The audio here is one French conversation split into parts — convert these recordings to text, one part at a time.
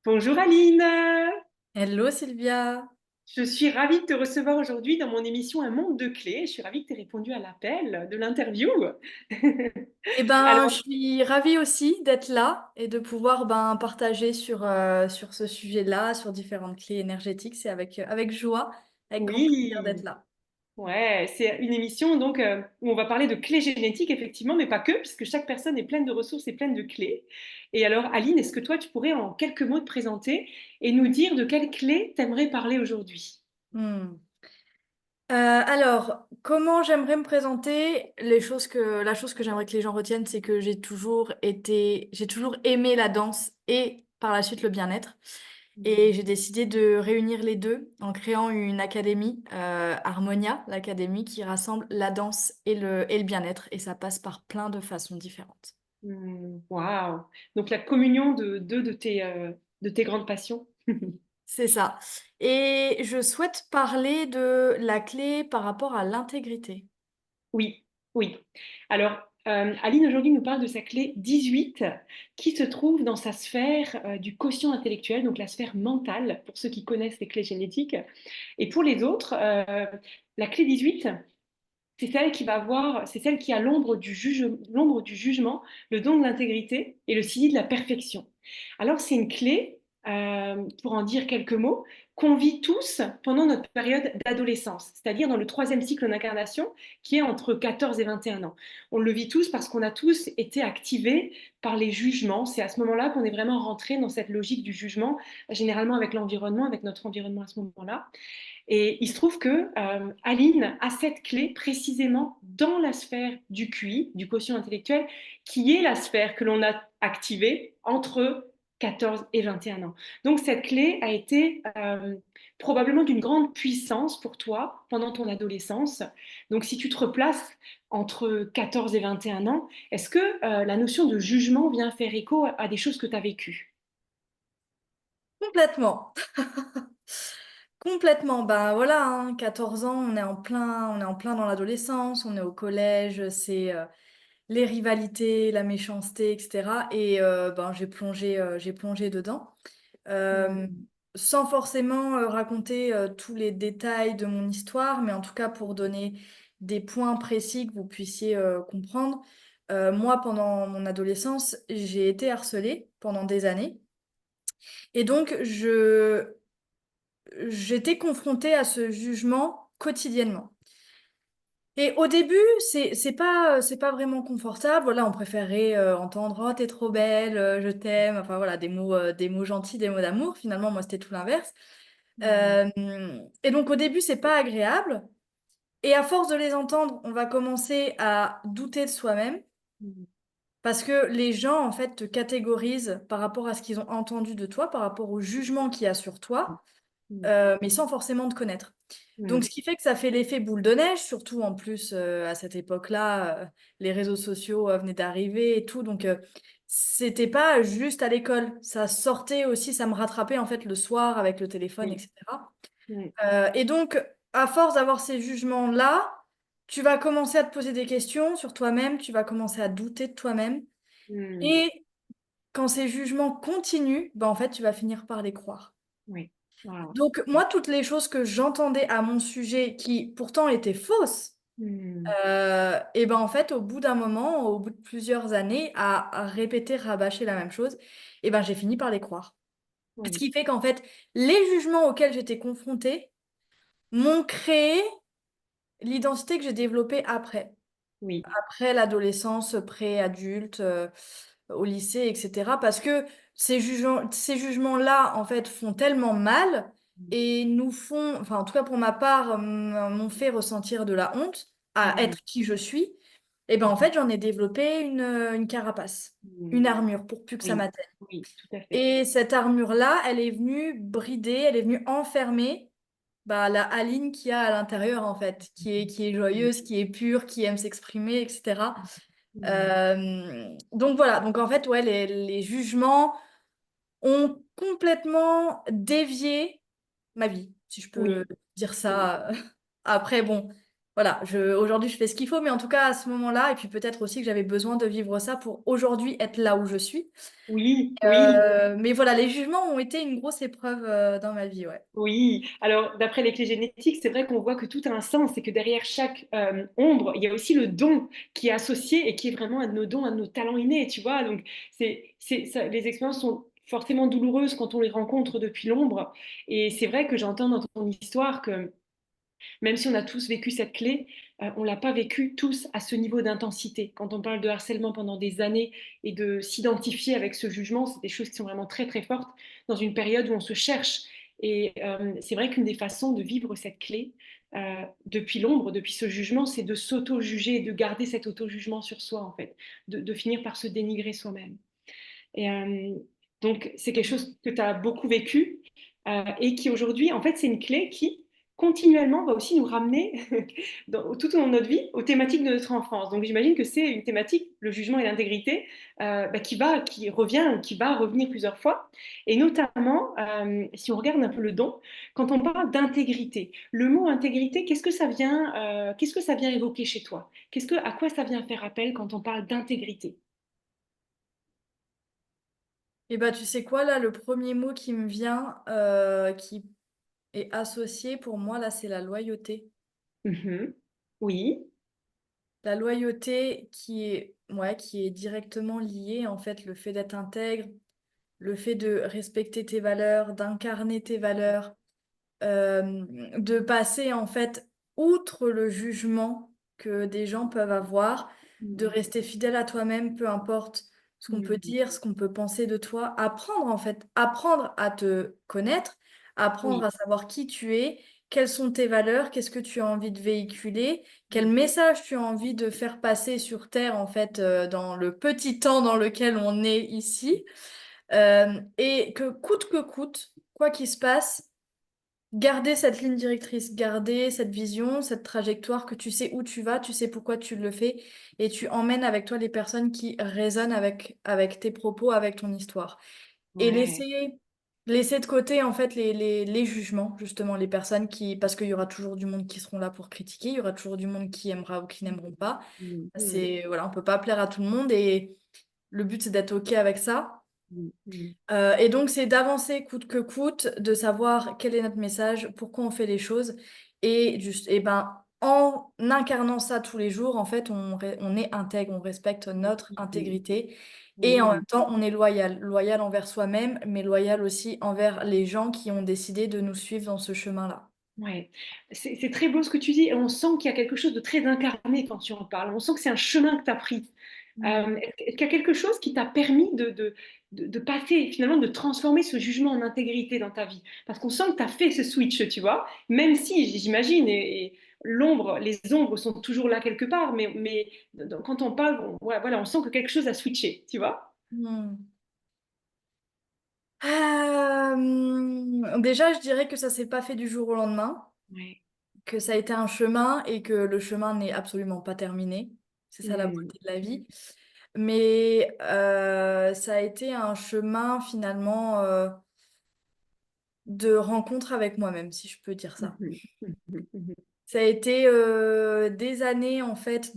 Bonjour Aline, Hello Sylvia. je suis ravie de te recevoir aujourd'hui dans mon émission Un monde de clés. Je suis ravie que tu aies répondu à l'appel de l'interview. Eh ben, je Alors suis ravie aussi d'être là et de pouvoir partager sur ce sujet-là, sur différentes clés énergétiques. C'est avec joie, avec grand plaisir d'être oui, là. ouais, c'est une émission donc où on va parler de clés génétiques effectivement, mais pas que, puisque chaque personne est pleine de ressources et pleine de clés. Et alors Aline, est-ce que toi tu pourrais en quelques mots te présenter et nous dire de quelles clés t'aimerais parler aujourd'hui? Hmm. Alors, comment j'aimerais me présenter? La chose que j'aimerais que les gens retiennent, c'est que j'ai toujours aimé la danse et par la suite le bien-être. Et j'ai décidé de réunir les deux en créant une académie, Harmonia, l'académie qui rassemble la danse et le bien-être. Et ça passe par plein de façons différentes. Waouh! Donc la communion de deux de tes grandes passions. C'est ça. Et je souhaite parler de la clé par rapport à l'intégrité. Oui, oui. Alors, Aline aujourd'hui nous parle de sa clé 18 qui se trouve dans sa sphère du quotient intellectuel, donc la sphère mentale, pour ceux qui connaissent les clés génétiques. Et pour les autres, la clé 18, c'est celle qui a l'ombre du jugement, le don de l'intégrité et le signe de la perfection. Alors, c'est une clé, pour en dire quelques mots, qu'on vit tous pendant notre période d'adolescence, c'est-à-dire dans le troisième cycle d'incarnation, qui est entre 14 et 21 ans. On le vit tous parce qu'on a tous été activés par les jugements. C'est à ce moment-là qu'on est vraiment rentré dans cette logique du jugement, généralement avec l'environnement, avec notre environnement à ce moment-là. Et il se trouve que Aline a cette clé précisément dans la sphère du QI, du quotient intellectuel, qui est la sphère que l'on a activée entre 14 et 21 ans. Donc cette clé a été probablement d'une grande puissance pour toi pendant ton adolescence. Donc si tu te replaces entre 14 et 21 ans, est-ce que la notion de jugement vient faire écho à des choses que tu as vécues? Complètement. Complètement. Ben voilà, hein, 14 ans, on est en plein dans l'adolescence, on est au collège, c'est les rivalités, la méchanceté, etc. Et j'ai plongé dedans. Euh, Mm. Sans forcément raconter tous les détails de mon histoire, mais en tout cas pour donner des points précis que vous puissiez comprendre. Moi, pendant mon adolescence, j'ai été harcelée pendant des années. Et donc, j'étais confrontée à ce jugement quotidiennement. Et au début, c'est pas vraiment confortable. Voilà, on préférait entendre «Oh, t'es trop belle, je t'aime», enfin voilà, des mots gentils, des mots d'amour. Finalement, moi, c'était tout l'inverse. Mm. Euh, et donc, au début, c'est pas agréable. Et à force de les entendre, on va commencer à douter de soi-même Mm. parce que les gens, en fait, te catégorisent par rapport à ce qu'ils ont entendu de toi, par rapport au jugement qu'il y a sur toi, Mm. mais sans forcément te connaître. Donc, Mm. ce qui fait que ça fait l'effet boule de neige, surtout en plus à cette époque-là, les réseaux sociaux venaient d'arriver et tout. Donc, c'était pas juste à l'école. Ça sortait aussi, ça me rattrapait en fait le soir avec le téléphone, Oui. etc. Mm. Et donc, à force d'avoir ces jugements-là, tu vas commencer à te poser des questions sur toi-même, tu vas commencer à douter de toi-même. Mm. Et quand ces jugements continuent, ben, en fait, tu vas finir par les croire. Oui. Wow. Donc, moi, toutes les choses que j'entendais à mon sujet qui pourtant étaient fausses, Mm. et ben en fait, au bout d'un moment, au bout de plusieurs années, à répéter, rabâcher la même chose, et ben j'ai fini par les croire. Ce Oui. qui fait qu'en fait, les jugements auxquels j'étais confrontée m'ont créé l'identité que j'ai développée après. Oui. Après l'adolescence, pré-adulte, au lycée, etc. Parce que ces jugements-là, en fait, font tellement mal et nous font, enfin, en tout cas pour ma part, m'ont fait ressentir de la honte à Mm. être qui je suis. Et ben en fait, j'en ai développé une carapace, une Mm. armure pour plus que ça Oui. m'atteigne. Oui, tout à fait. Et cette armure-là, elle est venue brider, elle est venue enfermer bah, la Aline qu'il y a à l'intérieur, en fait, qui est Mm. joyeuse, qui est pure, qui aime s'exprimer, etc. Mm. Donc voilà, donc en fait, ouais, les jugements ont complètement dévié ma vie, si je Oui. peux dire Oui. ça. Après, bon. voilà, aujourd'hui je fais ce qu'il faut, mais en tout cas à ce moment-là, et puis peut-être aussi que j'avais besoin de vivre ça pour aujourd'hui être là où je suis. Oui, oui. Mais voilà, les jugements ont été une grosse épreuve dans ma vie, ouais. Oui, alors d'après les clés génétiques, c'est vrai qu'on voit que tout a un sens et que derrière chaque ombre, il y a aussi le don qui est associé et qui est vraiment un de nos dons, un de nos talents innés, tu vois. Donc, les expériences sont forcément douloureuses quand on les rencontre depuis l'ombre. Et c'est vrai que j'entends dans ton histoire que même si on a tous vécu cette clé, on ne l'a pas vécu tous à ce niveau d'intensité. Quand on parle de harcèlement pendant des années et de s'identifier avec ce jugement, c'est des choses qui sont vraiment très très fortes dans une période où on se cherche. Et c'est vrai qu'une des façons de vivre cette clé depuis l'ombre, depuis ce jugement, c'est de s'auto-juger et de garder cet auto-jugement sur soi, en fait, de finir par se dénigrer soi-même. Et donc, c'est quelque chose que tu as beaucoup vécu et qui aujourd'hui, en fait, c'est une clé qui continuellement va aussi nous ramener tout au long de notre vie aux thématiques de notre enfance. Donc, j'imagine que c'est une thématique, le jugement et l'intégrité, qui revient, qui va revenir plusieurs fois. Et notamment, si on regarde un peu le don, quand on parle d'intégrité, le mot intégrité, qu'est-ce que ça vient évoquer chez toi? À quoi ça vient faire appel quand on parle d'intégrité? Et bah tu sais quoi, là, le premier mot qui me vient, qui est associé pour moi, là, c'est la loyauté. Mhm. Oui. La loyauté qui est, ouais, qui est directement liée, en fait, le fait d'être intègre, le fait de respecter tes valeurs, d'incarner tes valeurs, de passer, en fait, outre le jugement que des gens peuvent avoir, de Mm, rester fidèle à toi-même, peu importe ce qu'on peut mm, dire, ce qu'on peut penser de toi, apprendre, en fait, apprendre à te connaître, apprendre oui, à savoir qui tu es, quelles sont tes valeurs, qu'est-ce que tu as envie de véhiculer, quel mm, message tu as envie de faire passer sur Terre, en fait, dans le petit temps dans lequel on est ici. Et que coûte, quoi qu'il se passe, garder cette ligne directrice, garder cette vision, cette trajectoire, que tu sais où tu vas, tu sais pourquoi tu le fais, et tu emmènes avec toi les personnes qui résonnent avec tes propos, avec ton histoire. Et ouais, laisser de côté, en fait, les jugements, justement, les personnes qui... Parce qu'il y aura toujours du monde qui seront là pour critiquer, il y aura toujours du monde qui aimera ou qui n'aimeront pas. mm, mm, C'est, voilà, on peut pas plaire à tout le monde, et le but, c'est d'être OK avec ça. mm, mm, Et donc, c'est d'avancer coûte que coûte, de savoir quel est notre message, pourquoi on fait les choses. Et, juste, et ben, en incarnant ça tous les jours, en fait, on est intègre, on respecte notre mm, intégrité. Et en oui, même temps, on est loyal. Loyal envers soi-même, mais loyal aussi envers les gens qui ont décidé de nous suivre dans ce chemin-là. ouais. C'est très beau ce que tu dis et on sent qu'il y a quelque chose de très incarné quand tu en parles. On sent que c'est un chemin que tu as pris. Mm. Est-ce qu'il y a quelque chose qui t'a permis de passer, finalement, de transformer ce jugement en intégrité dans ta vie? Parce qu'on sent que tu as fait ce switch, tu vois, même si, j'imagine, et les ombres sont toujours là quelque part, mais quand on parle, voilà, on sent que quelque chose a switché, tu vois? Mm. Déjà, je dirais que ça s'est pas fait du jour au lendemain, Ouais. que ça a été un chemin et que le chemin n'est absolument pas terminé. C'est ça la Mm. beauté de la vie. Mais ça a été un chemin finalement de rencontre avec moi-même, si je peux dire ça. Mhm. Mhm. Mhm. Ça a été des années en fait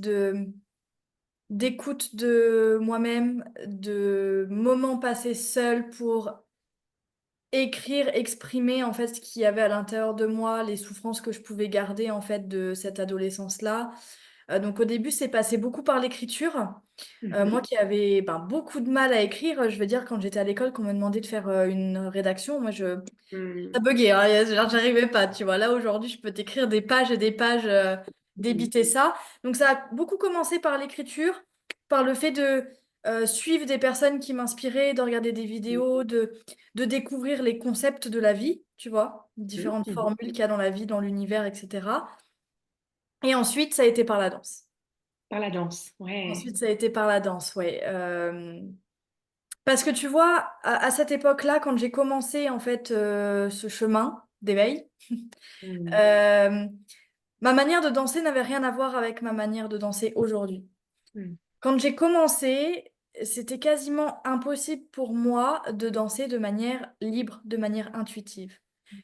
d'écoute de moi-même, de moments passés seuls pour écrire, exprimer en fait ce qu'il y avait à l'intérieur de moi, les souffrances que je pouvais garder en fait de cette adolescence-là. Donc au début, c'est passé beaucoup par l'écriture. Moi Mhm. qui avais ben, beaucoup de mal à écrire, je veux dire, quand j'étais à l'école, qu'on me demandait de faire une rédaction, ça Mhm. buguait, hein, genre, j'arrivais pas, tu vois. Là, aujourd'hui, je peux t'écrire des pages et des pages, Mhm. débiter ça. Donc ça a beaucoup commencé par l'écriture, par le fait de suivre des personnes qui m'inspiraient, de regarder des vidéos, de découvrir les concepts de la vie, tu vois, Mhm. différentes Mhm. formules qu'il y a dans la vie, dans l'univers, etc. Et ensuite, ça a été par la danse. Par la danse, ouais. Ensuite, ça a été par la danse, ouais. Parce que tu vois, à cette époque-là, quand j'ai commencé en fait ce chemin d'éveil, Mhm. euh, ma manière de danser n'avait rien à voir avec ma manière de danser aujourd'hui. Mhm. Quand j'ai commencé, c'était quasiment impossible pour moi de danser de manière libre, de manière intuitive.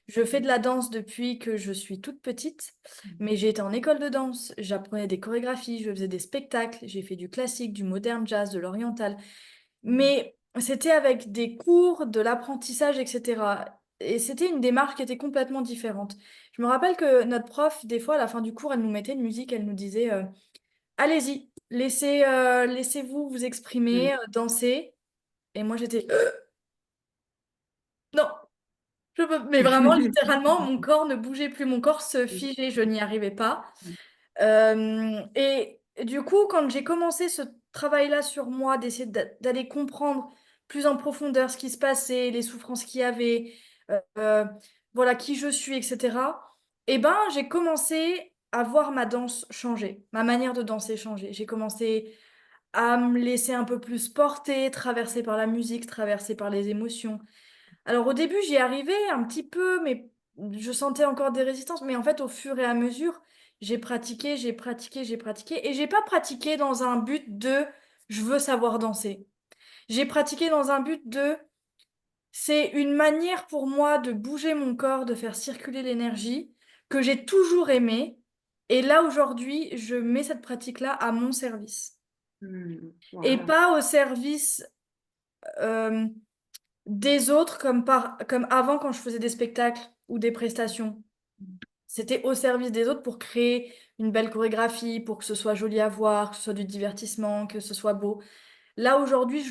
Je fais de la danse depuis que je suis toute petite, mais j'ai été en école de danse, j'apprenais des chorégraphies, je faisais des spectacles, j'ai fait du classique, du moderne jazz, de l'oriental. Mais c'était avec des cours, de l'apprentissage, etc. Et c'était une démarche qui était complètement différente. Je me rappelle que notre prof, des fois, à la fin du cours, elle nous mettait une musique, elle nous disait allez-y, laissez-vous vous exprimer, Mhm. danser. Et moi, j'étais non, je peux. Mais vraiment, littéralement, mon corps ne bougeait plus, mon corps se figeait, je n'y arrivais pas. Et du coup, quand j'ai commencé ce travail-là sur moi, d'essayer d'aller comprendre plus en profondeur ce qui se passait, les souffrances qu'il y avait, euh, voilà qui je suis, etc. Eh ben, j'ai commencé à voir ma danse changer, ma manière de danser changer. J'ai commencé à me laisser un peu plus porter, traversée par la musique, traversée par les émotions. Alors au début, j'y arrivais un petit peu, mais je sentais encore des résistances. Mais en fait, au fur et à mesure, j'ai pratiqué, j'ai pratiqué, j'ai pratiqué. Et j'ai pas pratiqué dans un but de je veux savoir danser. J'ai pratiqué dans un but de c'est une manière pour moi de bouger mon corps, de faire circuler l'énergie que j'ai toujours aimé. Et là, aujourd'hui, je mets cette pratique-là à mon service. Et Waouh. pas au service euh, des autres comme avant quand je faisais des spectacles ou des prestations. C'était au service des autres pour créer une belle chorégraphie, pour que ce soit joli à voir, que ce soit du divertissement, que ce soit beau. Là, aujourd'hui,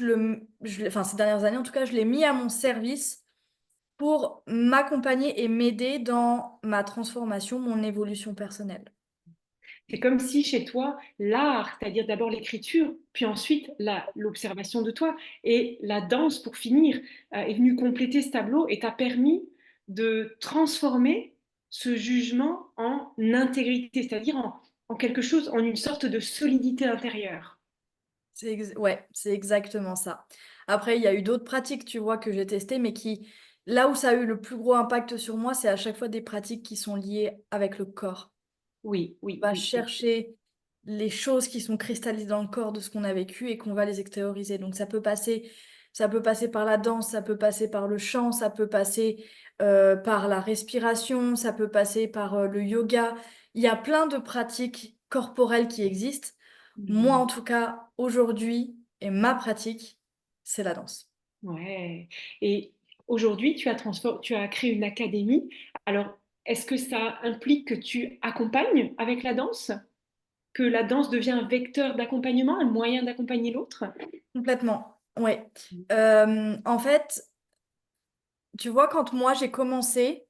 enfin, ces dernières années, en tout cas, je l'ai mis à mon service pour m'accompagner et m'aider dans ma transformation, mon évolution personnelle. C'est comme si chez toi, l'art, c'est-à-dire d'abord l'écriture, puis ensuite l'observation de toi, et la danse pour finir, est venue compléter ce tableau et t'a permis de transformer ce jugement en intégrité, c'est-à-dire en quelque chose, en une sorte de solidité intérieure. Ouais, c'est exactement ça. Après, il y a eu d'autres pratiques, tu vois, que j'ai testées, mais là où ça a eu le plus gros impact sur moi, c'est à chaque fois des pratiques qui sont liées avec le corps. Oui, oui, On va oui. chercher les choses qui sont cristallisées dans le corps de ce qu'on a vécu et qu'on va les extérioriser. Donc ça peut passer par la danse, ça peut passer par le chant, ça peut passer par la respiration, ça peut passer par le yoga. Il y a plein de pratiques corporelles qui existent. Moi, Mhm. en tout cas, aujourd'hui, et ma pratique, c'est la danse. Ouais. Et aujourd'hui, tu as créé une académie. Alors, est-ce que ça implique que tu accompagnes avec la danse? Que la danse devient un vecteur d'accompagnement, un moyen d'accompagner l'autre? Complètement, ouais. En fait, tu vois, quand moi j'ai commencé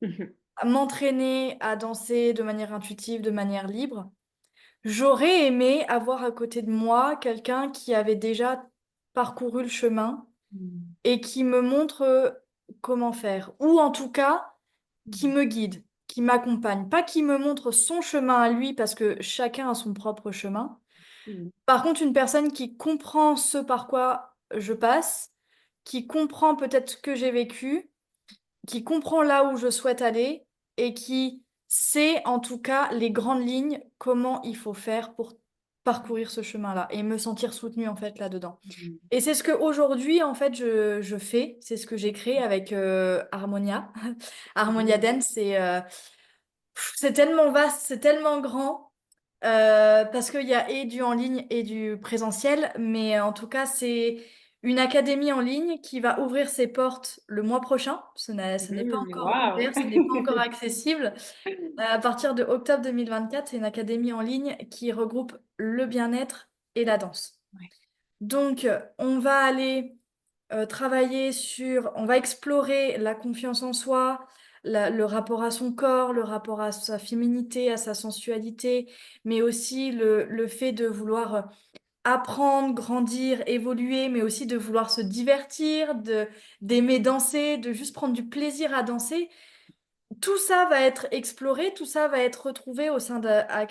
Mhm. à m'entraîner à danser de manière intuitive, de manière libre, j'aurais aimé avoir à côté de moi quelqu'un qui avait déjà parcouru le chemin et qui me montre comment faire, ou en tout cas qui me guide, qui m'accompagne, pas qui me montre son chemin à lui parce que chacun a son propre chemin. Mhm. Par contre, une personne qui comprend ce par quoi je passe, qui comprend peut-être ce que j'ai vécu, qui comprend là où je souhaite aller et qui sait en tout cas les grandes lignes, comment il faut faire pour parcourir ce chemin-là et me sentir soutenue en fait là-dedans. Mhm. Et c'est ce que aujourd'hui en fait je fais, c'est ce que j'ai créé avec Harmonia. Harmonia Mhm. Dance, c'est tellement vaste, c'est tellement grand. Parce qu'il y a et du en ligne et du présentiel, mais en tout cas, c'est une académie en ligne qui va ouvrir ses portes le mois prochain. Ce n'est pas encore Waouh! ouvert, ce n'est pas encore accessible. À partir de octobre 2024, c'est une académie en ligne qui regroupe le bien-être et la danse. Ouais. Donc, on va aller on va explorer la confiance en soi, le rapport à son corps, le rapport à sa féminité, à sa sensualité, mais aussi le fait de vouloir apprendre, grandir, évoluer, mais aussi de vouloir se divertir, d'aimer danser, de juste prendre du plaisir à danser. Tout ça va être exploré, tout ça va être retrouvé au sein de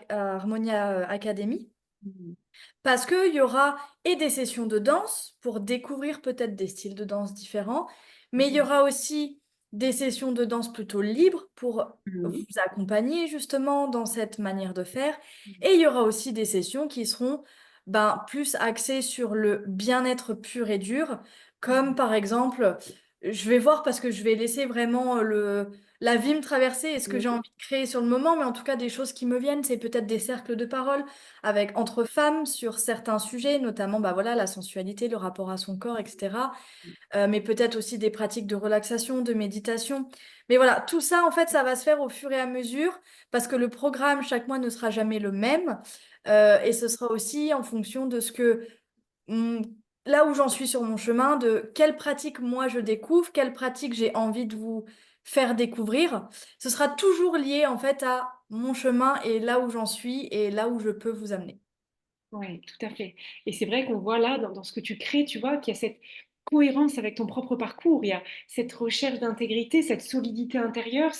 Harmonia Academy. Mhm. Parce qu'il y aura et des sessions de danse pour découvrir peut-être des styles de danse différents, mais il y Mhm. aura aussi des sessions de danse plutôt libres pour vous Mhm. accompagner justement dans cette manière de faire. Et il y aura aussi des sessions qui seront plus axées sur le bien-être pur et dur, comme par exemple je vais voir parce que je vais laisser vraiment la vie me traverser et ce que j'ai envie de créer sur le moment, mais en tout cas des choses qui me viennent, c'est peut-être des cercles de parole avec entre femmes sur certains sujets, notamment bah voilà la sensualité, le rapport à son corps, etc. Mais peut-être aussi des pratiques de relaxation, de méditation. Mais voilà, tout ça en fait, ça va se faire au fur et à mesure parce que le programme chaque mois ne sera jamais le même et ce sera aussi en fonction de ce que Mmh, là où j'en suis sur mon chemin, de quelles pratiques moi je découvre, quelles pratiques j'ai envie de vous faire découvrir. Ce sera toujours lié en fait à mon chemin et là où j'en suis et là où je peux vous amener. Oui, tout à fait. Et c'est vrai qu'on voit là, dans ce que tu crées, tu vois, qu'il y a cette cohérence avec ton propre parcours. Il y a cette recherche d'intégrité, cette solidité intérieure.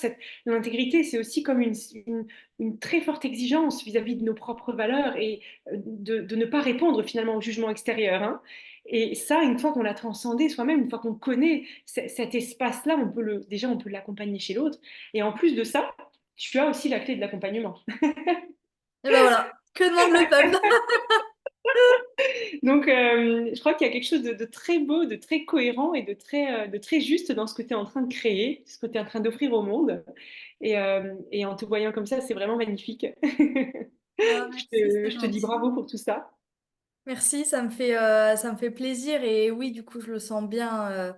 L'intégrité, c'est aussi comme une très forte exigence vis-à-vis de nos propres valeurs et de ne pas répondre finalement au jugement extérieur, hein. Et ça, une fois qu'on l'a transcendé soi-même, une fois qu'on connaît cet espace-là, déjà, on peut l'accompagner chez l'autre. Et en plus de ça, tu as aussi la clé de l'accompagnement. Et ben voilà, que demande le peuple? Donc, je crois qu'il y a quelque chose de très beau, de très cohérent et de très juste dans ce que tu es en train de créer, ce que tu es en train d'offrir au monde. Et en te voyant comme ça, c'est vraiment magnifique. Ah, merci, c'est Je te dis gentil. bravo pour tout ça. Merci, ça me fait plaisir et oui, du coup, je le sens bien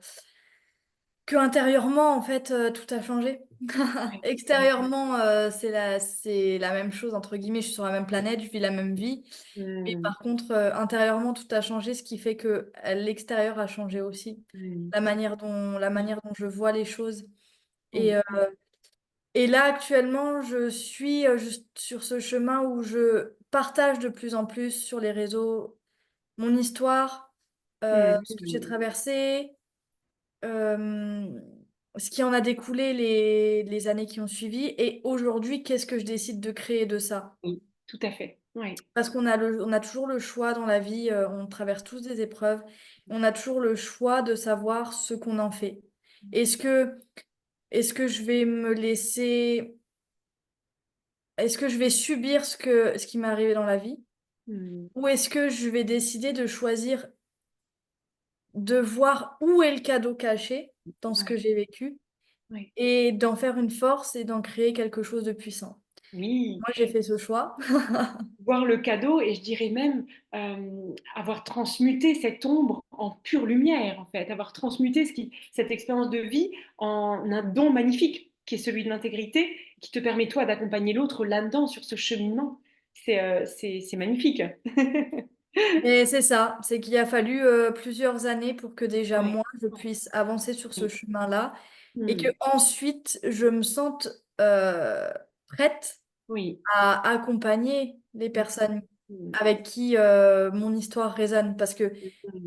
que intérieurement, en fait, tout a changé. Ouais, Extérieurement, c'est la même chose, entre guillemets, je suis sur la même planète, je vis la même vie. Mais mm, par contre, intérieurement, tout a changé, ce qui fait que l'extérieur a changé aussi. mm, La manière dont je vois les choses. Et, oui, et là, actuellement, je suis juste sur ce chemin où je partage de plus en plus sur les réseaux mon histoire, ce que j'ai mm, traversé, euh, ce qui en a découlé les années qui ont suivi. Et aujourd'hui, qu'est-ce que je décide de créer de ça? oui, tout à fait. Oui, Parce on a toujours le choix dans la vie, on traverse tous des épreuves, on a toujours le choix de savoir ce qu'on en fait. Est-ce que, est-ce que je vais me laisser, est-ce que je vais subir ce qui m'est arrivé dans la vie? mm, Ou est-ce que je vais décider de choisir de voir où est le cadeau caché dans ce que ouais, j'ai vécu ouais. et d'en faire une force et d'en créer quelque chose de puissant? Oui, Moi, j'ai fait ce choix. voir le cadeau et je dirais même avoir transmuté cette ombre en pure lumière, en fait, avoir transmuté cette expérience de vie en un don magnifique qui est celui de l'intégrité, qui te permet toi d'accompagner l'autre là-dedans sur ce cheminement. C'est magnifique. Et c'est ça, c'est qu'il a fallu plusieurs années pour que déjà Ouais. moi, je puisse avancer sur ce Oui. chemin-là et que Hmm. ensuite je me sente prête Oui. à accompagner les Hmm. personnes Hmm. avec qui mon histoire résonne parce que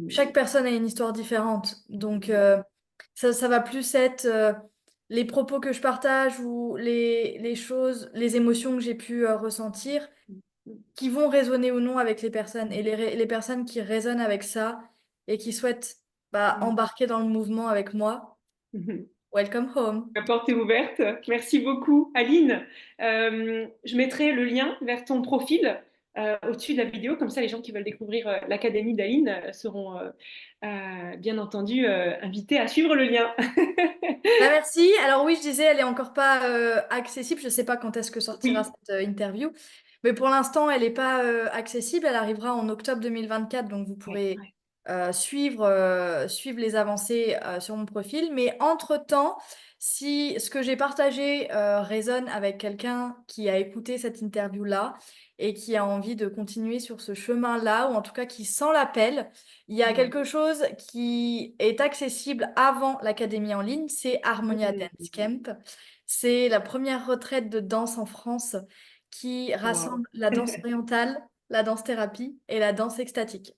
chaque personne a une histoire différente. Donc ça va plus être les propos que je partage ou les choses, les émotions que j'ai pu ressentir qui vont résonner ou non avec les personnes. Et les personnes qui résonnent avec ça et qui souhaitent bah, Hmm. embarquer dans le mouvement avec moi, Hmm. welcome home. La porte est ouverte. Merci beaucoup, Aline. Je mettrai le lien vers ton profil au-dessus de la vidéo. Comme ça, les gens qui veulent découvrir l'Académie d'Aline seront bien entendu invités à suivre le lien. Bah, merci. Alors oui, je disais, elle est encore pas accessible. Je ne sais pas quand est-ce que sortira Oui, cette interview. Mais pour l'instant, elle n'est pas accessible. Elle arrivera en octobre 2024. Donc vous ouais, pourrez ouais. suivre les avancées sur mon profil. Mais entre-temps, si ce que j'ai partagé résonne avec quelqu'un qui a écouté cette interview-là et qui a envie de continuer sur ce chemin-là, ou en tout cas qui sent l'appel, il y a Mm. quelque chose qui est accessible avant l'académie en ligne, c'est Harmonia Dance Mm. Camp. C'est la première retraite de danse en France qui Wow. rassemble la danse orientale, la danse thérapie et la danse extatique.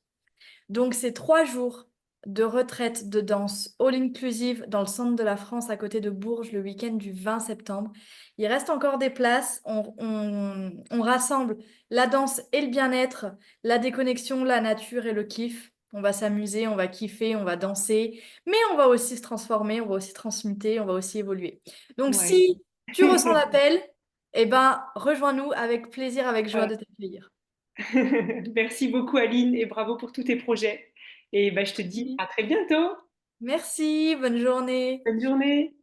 Donc, c'est 3 jours de retraite de danse all inclusive dans le centre de la France à côté de Bourges le week-end du 20 septembre. Il reste encore des places. On rassemble la danse et le bien-être, la déconnexion, la nature et le kiff. On va s'amuser, on va kiffer, on va danser, mais on va aussi se transformer, on va aussi transmuter, on va aussi évoluer. Donc, Ouais. si tu ressens l'appel, eh ben, rejoins-nous avec plaisir, avec joie Voilà. de t'accueillir. Merci beaucoup, Aline, et bravo pour tous tes projets. Et bah, je te dis Merci. à très bientôt. Merci, bonne journée. Bonne journée.